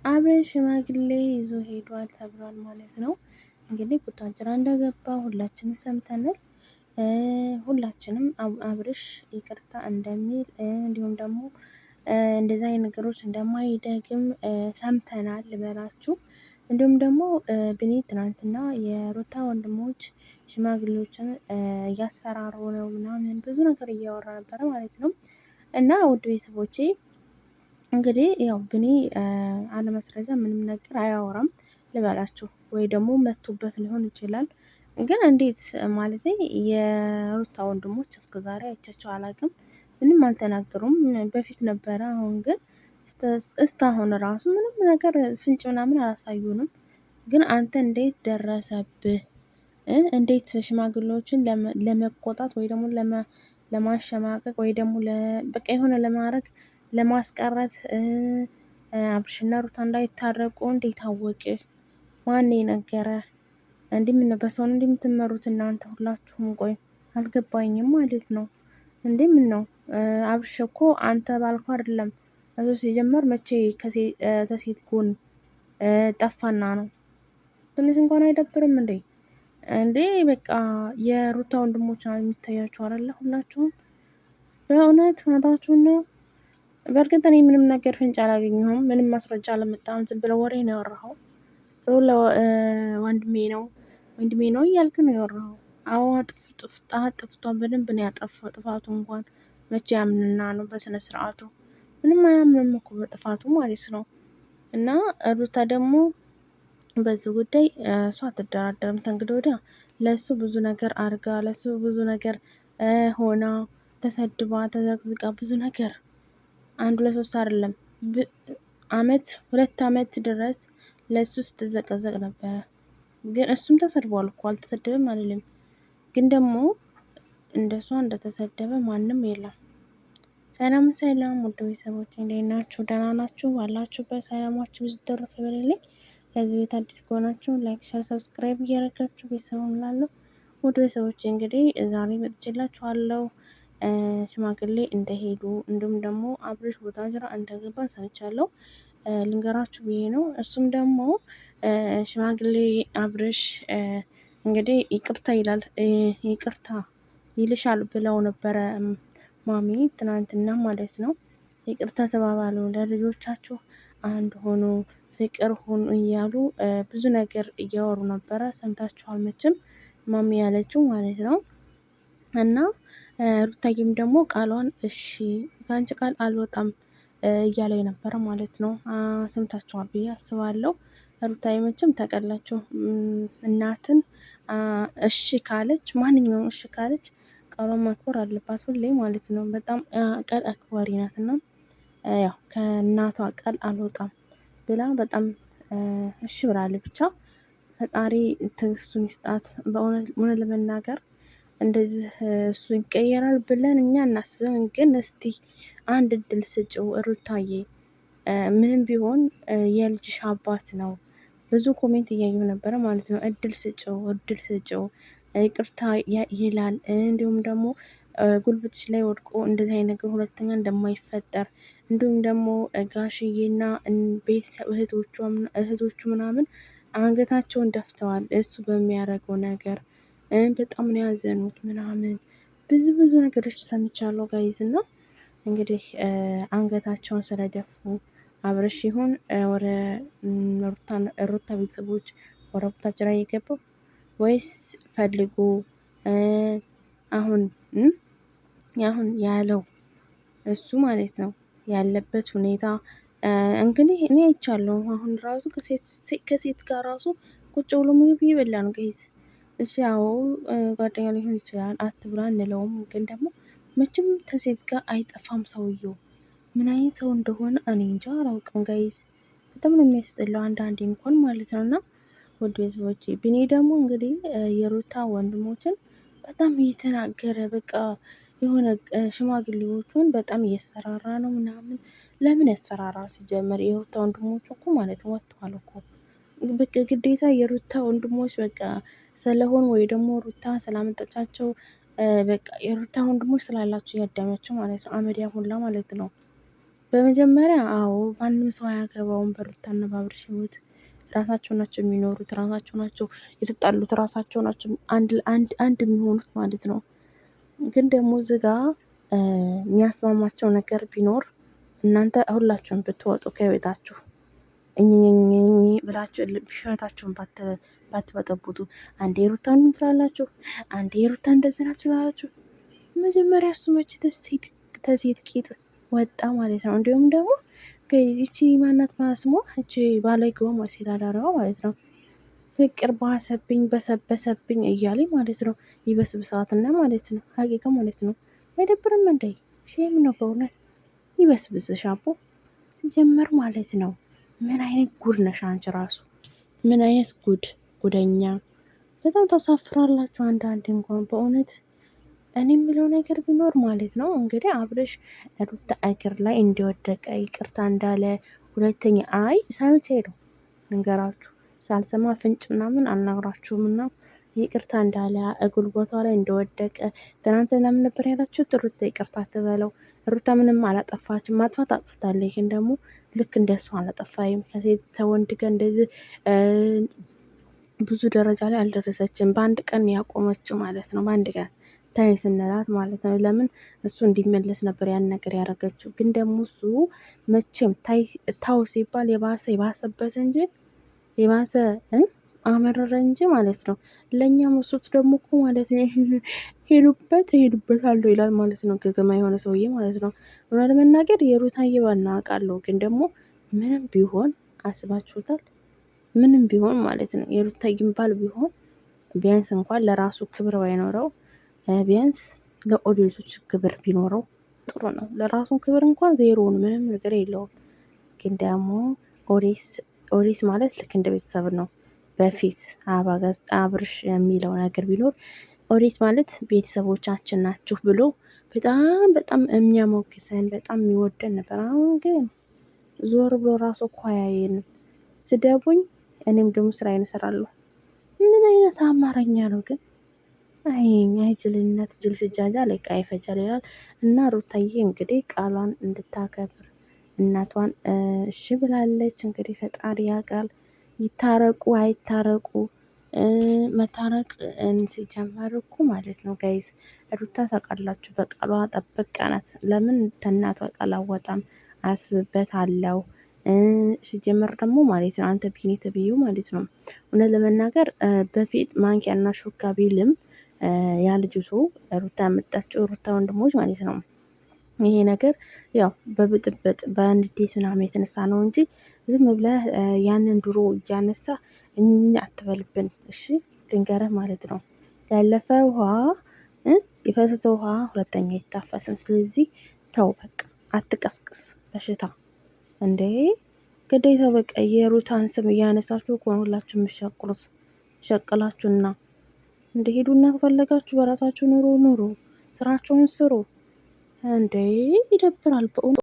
አብረን ሽማግሌ ይዞ ሄዷል ተብሏል ማለት ነው። እንግዲህ ቡታጅራ እንደገባ ሁላችንም ሰምተናል። ሁላችንም አብርሽ ይቅርታ እንደሚል እንዲሁም ደግሞ እንደዛ አይነት ነገሮች እንደማይደግም ሰምተናል ልበላችሁ። እንዲሁም ደግሞ ቢኒ ትናንትና የሩታ ወንድሞች ሽማግሌዎችን እያስፈራሩ ነው ምናምን ብዙ ነገር እያወራ ነበረ ማለት ነው። እና ውድ ቤተሰቦቼ እንግዲህ ያው ቢኒ አለመስረጃ ምንም ነገር አያወራም ልበላችሁ፣ ወይ ደግሞ መቶበት ሊሆን ይችላል። ግን እንዴት ማለት የሩታ ወንድሞች እስከዛሬ አይቻቸው አላውቅም። ምንም አልተናገሩም። በፊት ነበረ፣ አሁን ግን እስካሁን ራሱ ምንም ነገር ፍንጭ ምናምን አላሳዩንም። ግን አንተ እንዴት ደረሰብህ? እንዴት ሽማግሌዎችን ለመቆጣት ወይ ደግሞ ለማሸማቀቅ ወይ ደግሞ በቃ የሆነ ለማድረግ ለማስቀረት አብርሽና ሩታ እንዳይታረቁ እንዴት አወቅህ? ማን ነገረ? እንዲህ ምን በሰው እንዲህ የምትመሩት እናንተ ሁላችሁም? ቆይ አልገባኝም ማለት ነው። እንዴ ምን ነው አብርሽ እኮ አንተ ባልኩ አይደለም እሱ ሲጀመር መቼ ከሴት ጎን ጠፋና ነው? ትንሽ እንኳን አይደብርም እንዴ? እንዴ በቃ የሩታ ወንድሞች የሚታያችሁ አይደለ? ሁላችሁም በእውነት እውነታችሁን ነው። በእርግጥ እኔ ምንም ነገር ፍንጭ አላገኘሁም። ምንም ማስረጃ አላመጣሁም። ዝም ብለው ወሬ ነው ያወራኸው። ሰው ወንድሜ ነው ወንድሜ ነው እያልክ ነው ያወራኸው። አዎ ጥፍቷን በደንብ ነው ያጠፋው። ጥፋቱ እንኳን መቼ ያምንና ነው በስነ ስርዓቱ? ምንም አያምንም እኮ በጥፋቱ ማለት ነው። እና ሩታ ደግሞ በዚህ ጉዳይ እሷ አትደራደርም። ተንግዲህ ወዲያ ለሱ ብዙ ነገር አርጋ ለሱ ብዙ ነገር ሆና ተሰድባ ተዘቅዝቃ ብዙ ነገር አንድ ሁለት ሶስት አይደለም አመት 2 አመት ድረስ ለሱ ስትዘቀዘቅ ነበረ። ግን እሱም ተሰድቧል እኮ አልተሰደበም አልልም። ግን ደግሞ እንደሷ እንደተሰደበ ማንም የለም። ሰላም ሰላም ውድ ቤተሰቦች እንዴት ናችሁ? ደህና ናችሁ? ባላችሁበት ሰላማችሁ ብዙ ተረፈ ይበልልኝ። ለዚህ ቤት አዲስ ከሆናችሁ ላይክ፣ ሼር፣ ሰብስክራይብ እያደረጋችሁ ቤተሰብ ሆናለሁ። ውድ ቤተሰቦች እንግዲህ ዛሬ መጥቼላችኋለሁ። ሽማግሌ እንደሄዱ እንዲሁም ደግሞ አብርሽ ቡታጅራ እንደገባ ሰምቻለሁ። ልንገራችሁ ብዬ ነው። እሱም ደግሞ ሽማግሌ አብርሽ እንግዲህ ይቅርታ ይላል ይቅርታ ይልሻል ብለው ነበረ ማሚ ትናንትና ማለት ነው። ይቅርታ ተባባሉ፣ ለልጆቻችሁ አንድ ሆኑ፣ ፍቅር ሆኑ እያሉ ብዙ ነገር እያወሩ ነበረ። ሰምታችኋል መቼም ማሚ ያለችው ማለት ነው። እና ሩታዬም ደግሞ ቃሏን እሺ ከአንቺ ቃል አልወጣም እያለ ነበረ ማለት ነው። ሰምታችኋል ብዬ አስባለሁ። ሩታዬ መቼም ታውቃላችሁ እናትን እሺ ካለች ማንኛውም እሺ ካለች ቃሏን ማክበር አለባት ሁሌ ማለት ነው። በጣም ቃል አክባሪ ናት እና ያው ከእናቷ ቃል አልወጣም ብላ በጣም እሺ ብላለች። ብቻ ፈጣሪ ትዕግስቱን ይስጣት። በእውነት ለመናገር እንደዚህ እሱ ይቀየራል ብለን እኛ እናስብም፣ ግን እስቲ አንድ እድል ስጭው ሩታዬ። ምንም ቢሆን የልጅሽ አባት ነው። ብዙ ኮሜንት እያየሁ ነበረ ማለት ነው። እድል ስጭው፣ እድል ስጭው፣ ይቅርታ ይላል። እንዲሁም ደግሞ ጉልበትሽ ላይ ወድቆ እንደዚህ አይነት ነገር ሁለተኛ እንደማይፈጠር እንዲሁም ደግሞ ጋሽዬና ቤተሰብ እህቶቹ ምናምን አንገታቸውን ደፍተዋል እሱ በሚያደርገው ነገር። በጣም ነው ያዘኑት ምናምን ብዙ ነገሮች ሰምቻለሁ ጋይዝ። እና እንግዲህ አንገታቸውን ስለደፉ አብርሽ ይሁን ወደ ሩታ ቤተሰቦች ወደ ቡታጅራ የገባው ወይስ ፈልጎ አሁን ያለው እሱ ማለት ነው ያለበት ሁኔታ እንግዲህ እኔ አይቻለሁ። አሁን ራሱ ከሴት ጋር ራሱ ቁጭ ብሎ ምግብ እየበላ ነው ጋይዝ። እሺ አዎ ጓደኛ ሊሆን ይችላል አትብላ አንለውም፣ ግን ደግሞ መቼም ከሴት ጋር አይጠፋም ሰውየው። ምን አይነት ሰው እንደሆነ እኔ እንጃ አላውቅም ጋይዝ። በጣም ነው የሚያስጠላው አንዳንዴ እንኳን ማለት ነው። እና ውድ ቤተሰቦቼ ቢኒ ደግሞ እንግዲህ የሩታ ወንድሞችን በጣም እየተናገረ በቃ የሆነ ሽማግሌዎቹን በጣም እያስፈራራ ነው ምናምን። ለምን ያስፈራራል? ሲጀመር የሩታ ወንድሞች እኮ ማለት ወጥተዋል እኮ በቃ ግዴታ የሩታ ወንድሞች በቃ ስለሆን ወይ ደግሞ ሩታ በመጀመሪያ አዎ ማንም ሰው አያገባውም በሩታና በአብርሽ ህይወት። ራሳቸው ናቸው የሚኖሩት፣ ራሳቸው ናቸው የተጣሉት፣ ራሳቸው ናቸው አንድ የሚሆኑት ማለት ነው። ግን ደግሞ እዚህ ጋ የሚያስማማቸው ነገር ቢኖር እናንተ ሁላችሁም ብትወጡ ከቤታችሁ እኝኝኝኝ ብላችሁ ህይወታችሁን ባትበጠብጡ። አንዴ ሩታን ትላላችሁ፣ አንዴ ሩታ እንደዚህ ናችሁ ትላላችሁ። መጀመሪያ እሱ መቼ ተሴት ቂጥ ወጣ ማለት ነው። እንዲሁም ደግሞ ይቺ ማናት ማስሟ እቺ ባለጌዋ ሴት አዳሪዋ ማለት ነው። ፍቅር ባሰብኝ በሰበሰብኝ እያለኝ ማለት ነው። ይበስብሳትና ማለት ነው። ሀቂቃ ማለት ነው። አይደብርም እንዴ? ሼም ነው በእውነት ይበስብስሽ አቦ ሲጀመር ማለት ነው። ምን አይነት ጉድ ነሽ አንቺ ራሱ ምን አይነት ጉደኛ። በጣም ታሳፍራላችሁ አንዳንዴ እንኳን በእውነት። እኔ የምለው ነገር ቢኖር ማለት ነው እንግዲህ አብርሽ ሩታ እግር ላይ እንደወደቀ ይቅርታ እንዳለ ሁለተኛ ሰምቼ ሄደው ንገራችሁ ሳልሰማ ፍንጭ ምናምን አልነግራችሁም እና ይቅርታ እንዳለ ጉልበቷ ላይ እንደወደቀ ትናንትና ምን ነበር ያላችሁት? ሩታ ይቅርታ ትበለው። ሩታ ምንም አላጠፋችም። ማጥፋት አጥፍታለች፣ ግን ደግሞ ልክ እንደሱ አላጠፋይም። ከሴት ተወንድ ጋር እንደዚህ ብዙ ደረጃ ላይ አልደረሰችም። በአንድ ቀን ያቆመችው ማለት ነው። በአንድ ቀን ታይ ስንላት ማለት ነው። ለምን እሱ እንዲመለስ ነበር ያን ነገር ያደረገችው። ግን ደግሞ እሱ መቼም ታው ሲባል የባሰ የባሰበት እንጂ የባሰ አመረረ እንጂ ማለት ነው። ለእኛ መስሎት ደግሞ እኮ ማለት ነው ሄዱበታለሁ ይላል ማለት ነው። ገገማ የሆነ ሰውዬ ማለት ነው። እውነት ለመናገር የሩታዬ ባና አውቃለሁ፣ ግን ደግሞ ምንም ቢሆን አስባችሁታል? ምንም ቢሆን ማለት ነው የሩታዬን ባል ቢሆን ቢያንስ እንኳን ለራሱ ክብር ባይኖረው ቢያንስ ለኦዲየንሶች ክብር ቢኖረው ጥሩ ነው። ለራሱ ክብር እንኳን ዜሮውን ምንም ነገር የለውም። ግን ደግሞ ኦዲየንስ ማለት ልክ እንደ ቤተሰብ ነው። በፊት አብርሽ የሚለው ነገር ቢኖር ኦዲየንስ ማለት ቤተሰቦቻችን ናችሁ ብሎ በጣም በጣም የሚያሞግሰን በጣም የሚወደን ነበር። አሁን ግን ዞር ብሎ ራሱ እኮ አያየንም። ስደቡኝ እኔም ደግሞ ስራዬን እሰራለሁ። ምን አይነት አማርኛ ነው ግን? አይ ጅልነት ጅል ስጃጃ ላይ ቃ ይፈጃል ይላል። እና ሩታዬ እንግዲህ ቃሏን እንድታከብር እናቷን እሺ ብላለች። እንግዲህ ፈጣሪ ያውቃል። ይታረቁ አይታረቁ መታረቅ ሲጀመር እኮ ማለት ነው ጋይዝ ሩታ ታውቃላችሁ በቃሏ ጠበቃ ናት። ለምን ተናቷ ቃል አወጣም አስብበት አለው። ሲጀመር ደግሞ ማለት ነው አንተ ቢኒ ተብዩ ማለት ነው እውነት ለመናገር በፊት ማንኪያና ሹካ ቢልም ያ ልጅቱ ሩታ ያመጣችው ሩታ ወንድሞች ማለት ነው። ይሄ ነገር ያው በብጥብጥ በንዴት ምናምን የተነሳ ነው እንጂ ዝም ብለህ ያንን ድሮ እያነሳ እኛ አትበልብን። እሺ ልንገርህ ማለት ነው ያለፈ ውሃ የፈሰሰ ውሃ ሁለተኛ አይታፈስም። ስለዚህ ተው በቃ አትቀስቅስ በሽታ እንዴ ግዴታ በቃ የሩታን ስም እያነሳችሁ እኮ ነው ሁላችሁ የምትሸቅሉት። ሸቅላችሁና እንደሄዱና ከፈለጋችሁ በራሳችሁ ኑሮ ስራችሁን ስሩ። እንዴ ይደብራል በእውነት።